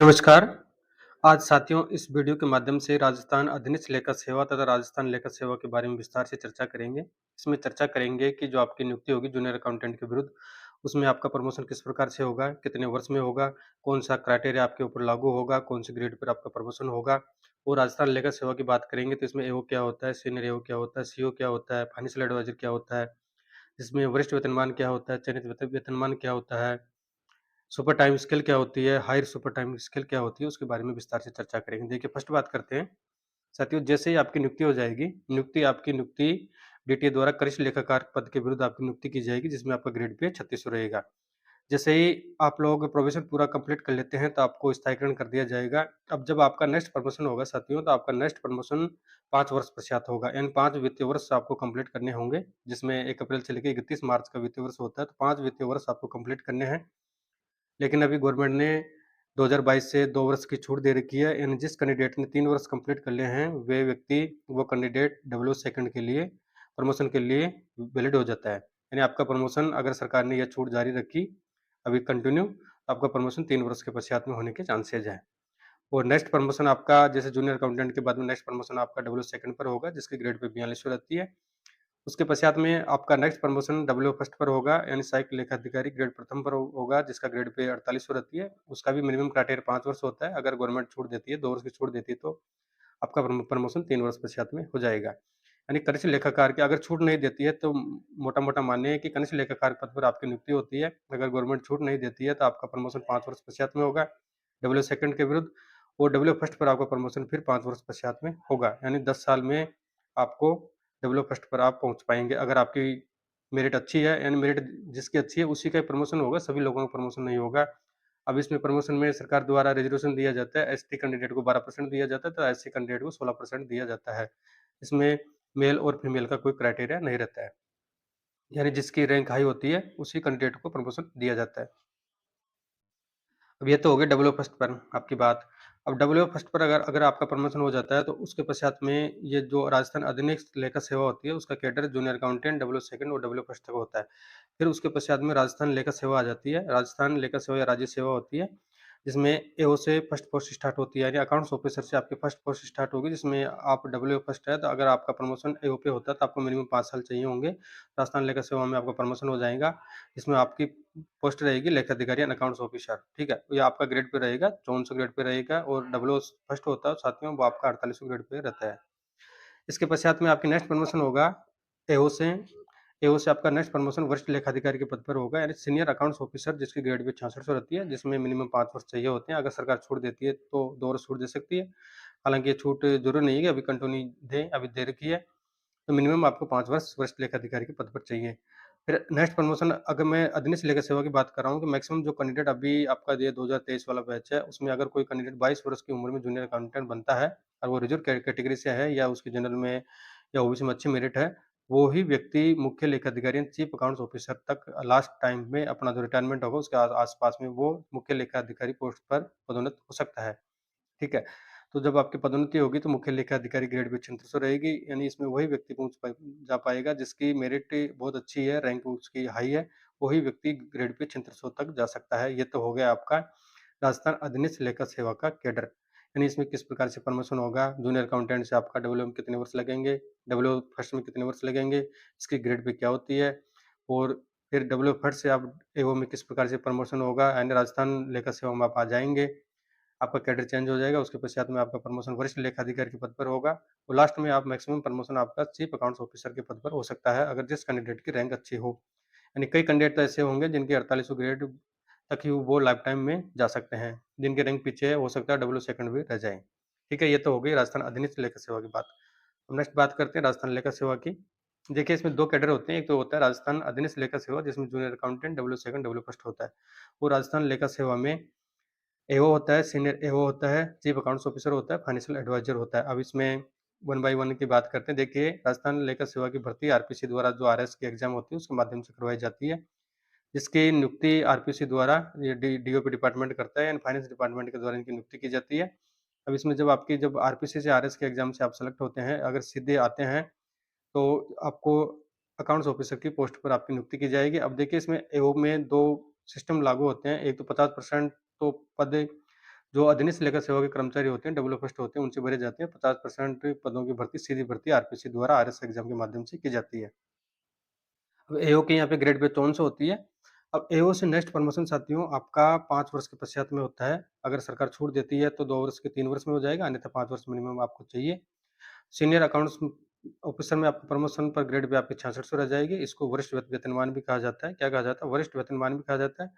नमस्कार। आज साथियों इस वीडियो के माध्यम से राजस्थान अधीनस्थ लेखा सेवा तथा राजस्थान लेखा सेवा के बारे में विस्तार से चर्चा करेंगे। इसमें चर्चा करेंगे कि जो आपकी नियुक्ति होगी जूनियर अकाउंटेंट के विरुद्ध, उसमें आपका प्रमोशन किस प्रकार से होगा, कितने वर्ष में होगा, कौन-सा क्राइटेरिया आपके ऊपर लागू होगा, कौन से ग्रेड पर आपका प्रमोशन होगा। और राजस्थान लेखा सेवा की बात करेंगे तो इसमें एओ क्या होता है, सीनियर एओ क्या होता है, सीओ क्या होता है, फाइनेंशियल एडवाइज़र क्या होता है, इसमें वरिष्ठ वेतनमान क्या होता है, चयनित वेतनमान क्या होता है, सुपर टाइम स्किल क्या होती है, हायर सुपर टाइम स्किल क्या होती है, उसके बारे में विस्तार से चर्चा करेंगे। देखिए, फर्स्ट बात करते हैं, साथियों जैसे ही आपकी नियुक्ति हो जाएगी, आपकी नियुक्ति डीटीए द्वारा वरिष्ठ लेखाकार पद के विरुद्ध आपकी नियुक्ति की जाएगी, जिसमें आपका ग्रेड पे 3600 रहेगा। जैसे ही आप लोग प्रोबेशन पूरा कंप्लीट कर लेते हैं, तो आपको स्थायीकरण कर दिया जाएगा। अब जब आपका नेक्स्ट प्रमोशन होगा साथियों, तो आपका नेक्स्ट प्रमोशन 5 वर्ष पश्चात होगा, यानी 5 वित्तीय वर्ष आपको कंप्लीट करने होंगे, जिसमें 1 अप्रैल से लेके 31 मार्च का वित्तीय वर्ष होता है, तो 5 वित्तीय वर्ष आपको कंप्लीट करने हैं। लेकिन अभी गवर्नमेंट ने 2022 से 2 वर्ष की छूट दे रखी है, यानी जिस कैंडिडेट ने 3 वर्ष कंप्लीट कर लिए हैं, वे व्यक्ति वो कैंडिडेट डब्ल्यू सेकंड के लिए प्रमोशन के लिए वैलिड हो जाता है। यानी आपका प्रमोशन अगर सरकार ने यह छूट जारी रखी अभी कंटिन्यू, तो आपका प्रमोशन 3 वर्ष के पश्चात में होने के चांसेज़ हैं। और नेक्स्ट प्रमोशन आपका जैसे जूनियर अकाउंटेंट के बाद में नेक्स्ट प्रमोशन आपका डब्ल्यू सेकंड पर होगा, जिसकी ग्रेड पे 4200 रहती है। उसके पश्चात में आपका नेक्स्ट प्रमोशन डब्ल्यू फर्स्ट पर होगा, यानी सहायक लेखाधिकारी ग्रेड प्रथम पर होगा, जिसका ग्रेड पे 4800 रहती है। उसका भी मिनिमम क्राइटेरिया 5 वर्ष होता है। अगर गवर्नमेंट छूट देती है, 2 वर्ष की छूट देती है, तो आपका प्रमोशन 3 वर्ष पश्चात में हो जाएगा। यानी कनिष्ठ लेखाकार की अगर छूट नहीं देती है, तो मोटा-मोटा मानिए कि कनिष्ठ लेखाकार पद पर आपकी नियुक्ति होती है। अगर गवर्नमेंट छूट नहीं देती है, तो आपका प्रमोशन 5 वर्ष पश्चात में होगा, डब्ल्यू सेकंड के विरुद्ध। और डब्ल्यू फर्स्ट पर आपका प्रमोशन फिर 5 वर्ष पश्चात में होगा, यानी 10 साल में आपको डब्ल्यू फर्स्ट पर आप पहुँच पाएँगे। अगर आपकी मेरिट अच्छी है, यानी मेरिट जिसकी अच्छी है उसी का ही प्रमोशन होगा, सभी लोगों का प्रमोशन नहीं होगा। अब इसमें प्रमोशन में सरकार द्वारा रिजर्वेशन दिया जाता है, एसटी कैंडिडेट को 12% दिया जाता है, तो एससी कैंडिडेट को 16% दिया जाता है। इसमें मेल और फीमेल का कोई क्राइटेरिया नहीं रहता है, यानी जिसकी रैंक हाई होती है, उसी कैंडिडेट को प्रमोशन दिया जाता है। अब ये तो हो गई डब्ल्यू फर्स्ट पर आपकी बात। अब डब्ल्यू फर्स्ट पर अगर अगर आपका प्रमोशन हो जाता है, तो उसके पश्चात में ये जो राजस्थान अधीनस्थ लेखा सेवा होती है, उसका cadre junior accountant W second और डब्ल्यू फर्स्ट तक होता है। फिर उसके पश्चात में राजस्थान लेखा सेवा आ जाती है। राजस्थान लेखा सेवा या राज्य सेवा होती है, जिसमें एओ से फर्स्ट पोस्ट स्टार्ट होती है, यानी अकाउंट्स ऑफिसर से आपकी फर्स्ट पोस्ट स्टार्ट होगी, जिसमें आप डब्ल्यू फर्स्ट है, तो अगर आपका प्रमोशन एओ पे होता है, तो आपको मिनिमम 5 साल चाहिए होंगे। राजस्थान लेखा सेवा में आपका प्रमोशन हो जाएगा, इसमें आपकी पोस्ट रहेगी लेखाधिकारी एंड अकाउंट्स ऑफिसर, ठीक है? ये आपका ग्रेड पे रहेगा, 5400 ग्रेड पे रहेगा और डब्ल्यू फर्स्ट होता है साथियों, वो आपका 4800 ग्रेड पे रहता है। इसके पश्चात में आपकी नेक्स्ट प्रमोशन होगा एओ से। एओ से आपका नेक्स्ट प्रमोशन वरिष्ठ लेखाधिकारी के पद पर होगा, यानी सीनियर अकाउंट्स ऑफिसर, जिसकी ग्रेड पे 6600 रहती है, जिसमें मिनिमम 5 वर्ष चाहिए होते हैं। अगर सरकार छूट देती है, तो 2 वर्ष छूट दे सकती है। हालाँकि ये छूट ज़रूरी नहीं है कि अभी कंटिन्यू दें, अभी दे रखी है। तो मिनिमम आपको 5 वर्ष वरिष्ठ लेखाधिकारी के पद पर चाहिए। फिर नेक्स्ट प्रमोशन अगर मैं अधीनस्थ लेखा सेवा की बात कर रहा हूँ, कि मैक्सिमम जो कैंडिडेट अभी आपका ये 2023 वाला बैच है, उसमें अगर कोई कैंडिडेट 22 वर्ष की उम्र में जूनियर अकाउंटेंट बनता है और वो रिजर्व कैटेगरी से है, या उसकी जनरल में या ओबीसी में अच्छी मेरिट है, वो ही व्यक्ति मुख्य लेखाधिकारी चीफ अकाउंट्स ऑफिसर तक लास्ट टाइम में अपना जो रिटायरमेंट होगा, उसके आस-पास में वो मुख्य लेखाधिकारी पोस्ट पर पदोन्नत हो सकता है। ठीक है? तो जब आपकी पदोन्नति होगी, तो मुख्य लेखा अधिकारी ग्रेड भी 3600 रहेगी, यानी इसमें वही व्यक्ति पहुँच जा पाएगा जिसकी मेरिट बहुत अच्छी है, रैंक उसकी हाई है, वही व्यक्ति ग्रेड पे 3600 तक जा सकता है। ये तो हो गया आपका राजस्थान अधीनस्थ लेखा सेवा का कैडर, यानी इसमें किस प्रकार से प्रमोशन होगा, जूनियर अकाउंटेंट से आपका डब्ल्यू में कितने वर्ष लगेंगे, डब्ल्यू फर्स्ट में कितने वर्ष लगेंगे, इसकी ग्रेड पे क्या होती है, और फिर डब्ल्यू फर्स्ट से आप एओ में किस प्रकार से प्रमोशन होगा, यानी राजस्थान लेखा सेवा में आप आ जाएँगे। आपका कैडर चेंज हो जाएगा, उसके पश्चात में आपका प्रमोशन वरिष्ठ लेखाधिकारी के पद पर होगा और लास्ट में आप मैक्सिमम प्रमोशन आपका चीफ अकाउंट्स ऑफिसर के पद पर हो सकता है, अगर जिस कैंडिडेट की रैंक अच्छी हो। यानी कई कैंडिडेट तो ऐसे होंगे जिनके 48 ग्रेड तक ही वो लाइफ टाइम में जा सकते हैं, जिनकी रैंक पीछे है, हो सकता है डब्ल्यू सेकंड भी रह जाएँ। ठीक है, ये तो हो गई राजस्थान अधीनस्थ लेखा सेवा की बात। अब नेक्स्ट बात करते हैं राजस्थान लेखा सेवा की। देखिए, इसमें 2 कैडर होते हैं, एक तो होता है राजस्थान अधीनस्थ लेखा सेवा, जिसमें junior accountant, W second, W first होता है। वो राजस्थान लेखा सेवा में एओ होता है, सीनियर एओ होता है, चीफ अकाउंट्स ऑफिसर होता है, फाइनेंशियल एडवाइजर होता है। अब इसमें वन बाय वन की बात करते हैं। देखिए, राजस्थान लेखा सेवा की भर्ती आरपीसी द्वारा जो आरएस की एग्जाम होती है, उसके माध्यम से करवाई जाती है, जिसकी नियुक्ति आरपीसी द्वारा ये डीओपी डिपार्टमेंट करता है, यानी फाइनेंस डिपार्टमेंट के द्वारा इनकी नियुक्ति की जाती है। अब इसमें जब आरपीसी से आरएस के एग्जाम से आप सेलेक्ट होते हैं, अगर सीधे आते हैं, तो आपको अकाउंट्स ऑफिसर की पोस्ट पर आपकी नियुक्ति की जाएगी। अब देखिए, इसमें एओ में 2 सिस्टम लागू होते हैं। एक तो 50% तो पद जो अधीनस्थ लेखा सेवा के कर्मचारी होते हैं, डबल पोस्ट होते हैं, उनसे भरे जाते हैं। 50% पदों की भर्ती सीधी भर्ती आरपीसी द्वारा आरएस एग्जाम के माध्यम से की जाती है। अब एओ की यहाँ पे ग्रेड पे 5400 होती है। अब एओ से नेक्स्ट प्रमोशन साथियों आपका 5 वर्ष के पश्चात में होता है। अगर सरकार छूट देती है तो 2 वर्ष के 3 वर्ष में हो जाएगा, अन्यथा 5 वर्ष मिनिमम आपको चाहिए। सीनियर अकाउंट्स ऑफिसर में आपको प्रमोशन पर ग्रेड पे आपकी 6600 रह जाएगी। इसको वरिष्ठ वेतनमान भी कहा जाता है। क्या कहा जाता है? वरिष्ठ वेतनमान भी कहा जाता है।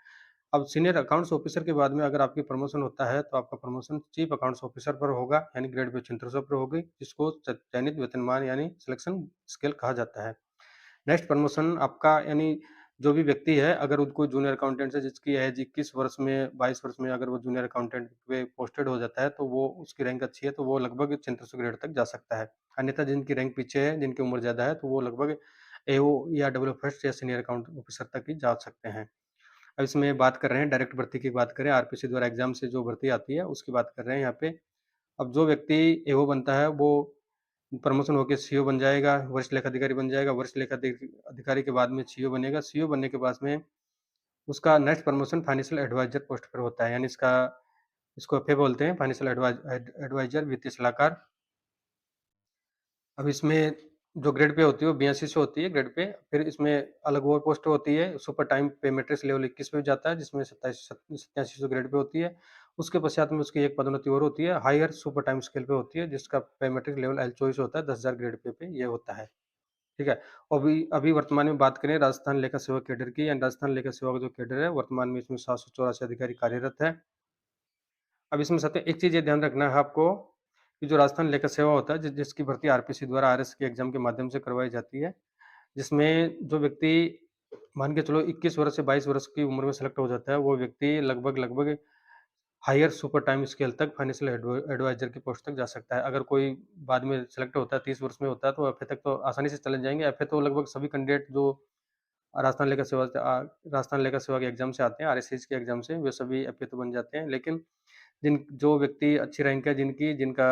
अब सीनियर अकाउंट्स ऑफिसर के बाद में अगर आपकी प्रमोशन होता है, तो आपका प्रमोशन चीफ अकाउंट्स ऑफिसर पर होगा, यानी ग्रेड पे 6600 पर होगी, जिसको चयनित वेतनमान यानी सिलेक्शन स्केल कहा जाता है। नेक्स्ट प्रमोशन आपका यानी जो भी व्यक्ति है, अगर कोई जूनियर अकाउंटेंट है जिसकी एज 21 वर्ष में 22 वर्ष में अगर वो जूनियर अकाउंटेंट पे पोस्टेड हो जाता है, तो वो उसकी रैंक अच्छी है, तो वो लगभग 6600 ग्रेड तक जा सकता है। अन्यथा जिनकी रैंक पीछे है, जिनकी उम्र ज़्यादा है, तो वो लगभग एओ या डब्ल्यू फर्स्ट या सीनियर अकाउंट ऑफिसर तक ही जा सकते हैं। अब इसमें बात कर रहे हैं डायरेक्ट भर्ती की बात करें, आरपीसी द्वारा एग्जाम से जो भर्ती आती है, उसकी बात कर रहे हैं यहाँ पे। अब जो व्यक्ति एओ बनता है, वो प्रमोशन होके सीओ बन जाएगा, वरिष्ठ लेखा अधिकारी बन जाएगा, वरिष्ठ लेखा अधिकारी के बाद में सीओ बनेगा, सीओ बनने के बाद में उसका next promotion financial adviser post पर होता है, यानी इसको एफए बोलते हैं, फाइनेंशियल एडवाइजर वित्तीय सलाहकार। अब इसमें जो ग्रेड पे होती है वो 82 से होती है ग्रेड पे, फिर इसमें अलग और पोस्ट होती है, सुपर टाइम पे मैट्रिक्स लेवल 21 पे जाता है, जिसमें 8700 ग्रेड पे होती है। उसके पश्चात में उसकी एक पदोन्नति और होती है, हायर सुपर टाइम स्केल पे होती है, जिसका पे मैट्रिक्स लेवल एल चॉइस होता है, 10,000 ग्रेड पे ये होता है। ठीक है? अभी अभी वर्तमान में बात करें राजस्थान लेखा सेवा कैडर की, यानी राजस्थान लेखा सेवा का जो कैडर है, वर्तमान में इसमें 784 अधिकारी कार्यरत है। अब इसमें सबसे एक चीज़ ये ध्यान रखना है आपको कि जो राजस्थान लेखा सेवा होता है, जिसकी भर्ती आरपीसी द्वारा आरएस के एग्जाम के माध्यम से करवाई जाती है, जिसमें जो व्यक्ति मान के चलो 21 वर्ष से 22 वर्ष की उम्र में सेलेक्ट हो जाता है, वो व्यक्ति लगभग हायर सुपर टाइम स्केल तक फाइनेंशियल एडवाइजर की पोस्ट तक जा सकता है। अगर कोई बाद में सेलेक्ट होता है, 30 वर्ष में होता है, तो एफए तक तो आसानी से चले जाएँगे। एफए तो लगभग सभी कैंडिडेट जो राजस्थान लेखा सेवा के एग्जाम से आते हैं, आरएसएस के एग्जाम से, वे सभी एफए तो बन जाते हैं। लेकिन जो व्यक्ति अच्छी रैंक है जिनका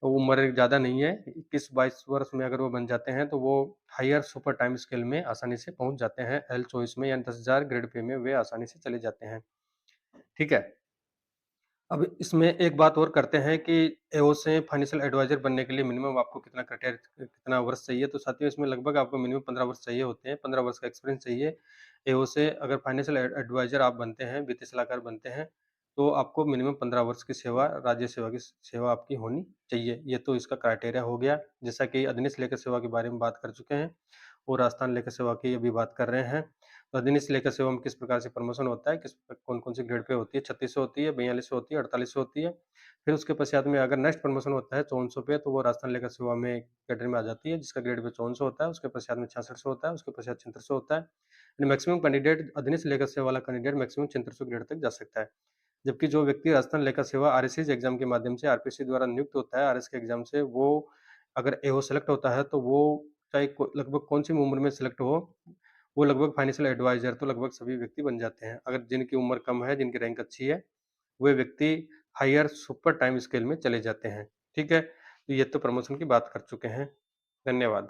उम्र ज़्यादा नहीं है, 21-22 वर्ष में अगर वो बन जाते हैं, तो वो हायर सुपर टाइम स्केल में आसानी से पहुँच जाते हैं। एल चॉइस में यानी 10,000 ग्रेड पे में वे आसानी से चले जाते हैं। ठीक है? अब इसमें एक बात और करते हैं कि एओ से फाइनेंशियल एडवाइज़र बनने के लिए मिनिमम आपको कितना वर्ष चाहिए, तो साथियों इसमें लगभग आपको मिनिमम 15 वर्ष चाहिए होते हैं, 15 वर्ष का एक्सपीरियंस चाहिए। एओ से अगर फाइनेंशियल एडवाइज़र आप बनते हैं, वित्तीय सलाहकार बनते हैं, तो आपको मिनिमम 15 वर्ष की सेवा, राज्य सेवा की सेवा आपकी होनी चाहिए। ये तो इसका क्राइटेरिया हो गया, जैसा कि अधीनस्थ लेखा सेवा के बारे में बात कर चुके हैं और राजस्थान लेखा सेवा की अभी बात कर रहे हैं। तो अधीनस्थ लेखा सेवा में किस प्रकार से प्रमोशन होता है, कौन-कौन सी ग्रेड पे होती है, 3600 होती है, 4200 होती है, 4800 होती है। फिर उसके पश्चात में अगर नेक्स्ट प्रमोशन होता है 5400 पे, तो वो राजस्थान लेखा सेवा में कैडर में आ जाती है, जिसका ग्रेड पे 5400 होता है, उसके पश्चात में 6600 होता है, उसके पश्चात 7600 होता है। यानी मैक्सिमम कैंडिडेट अधीनस्थ लेखा सेवा वाला कैंडिडेट मैक्सिमम 7600 ग्रेड तक जा सकता है। जबकि जो व्यक्ति राजस्थान लेखा सेवा आरएससी एग्जाम के माध्यम से आरपीसी द्वारा नियुक्त होता है, आरएस के एग्जाम से, वो अगर एओ सेलेक्ट होता है, तो वो चाहे लगभग कौन सी उम्र में सेलेक्ट हो, वो लगभग फाइनेंशियल एडवाइजर तो लगभग सभी व्यक्ति बन जाते हैं। अगर जिनकी उम्र कम है, जिनकी रैंक अच्छी है, वे व्यक्ति हायर सुपर टाइम स्केल में चले जाते हैं। ठीक है? तो ये तो प्रमोशन की बात कर चुके हैं। धन्यवाद।